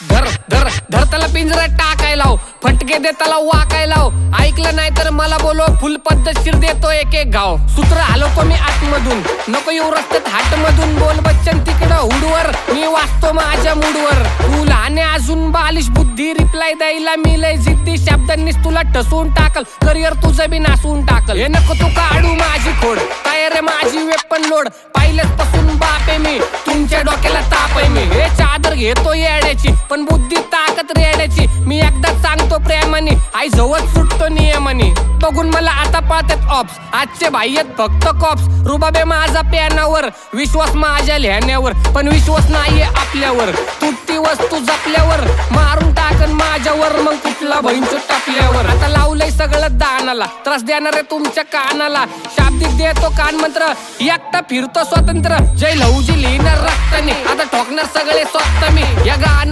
धर धर धर त्याला पिंजऱ्यात टाकायला लाव, फटके दे त्याला वाकायला लाव. ऐकलं नाही तर मला बोलव, फुल पद्धतशीर देतो एक एक गाव. सूत्र हलवतो मी आतमधून, नको येऊ रस्त्यात हाट मधून. बोल बच्चन तिकडं हुडवर, मी वाचतो माझ्या मूडवर. तू लहान अजून बालिश बुद्धी, रिप्लाय द्यायला मी लय जिद्दी. शब्दांनीच तुला ठसवून टाकल, करिअर तुझं बी नासून टाकल. हे नको तू काढू माझी खोड, तयार आहे माझी वेपन लोड. पाहिलेच पासून बाप आहे मी, तुमच्या डोक्याला ताप आहे मी. हे चादर घेतो येड्याची, पण बुद्धी ताकद रेड्याची. मी एकदा सांगतो प्रेमाने, आई जवळ सुटतो नियमाने. बघून मला आता पाहतात ऑप्स, आजचे भाई आहेत फक्त कॉप्स. रुबाबे माझा प्यानावर, विश्वास माझ्या लिहिण्यावर, पण विश्वास नाहीये आपल्यावर. तुटती वस्तू जपल्यावर, मारून टाकन माझ्यावर, मग कुठला बहिणचो टाकल्यावर. आता लावलंय सगळं दानाला, त्रास देणार आहे तुमच्या कानाला. शाब्दिक देतो कान मंत्र, एकटा फिरतो स्वतंत्र. जय लहुजी लिहिणार रक्ताने, आता ठोकणार सगळे स्वतः मी. या गाणं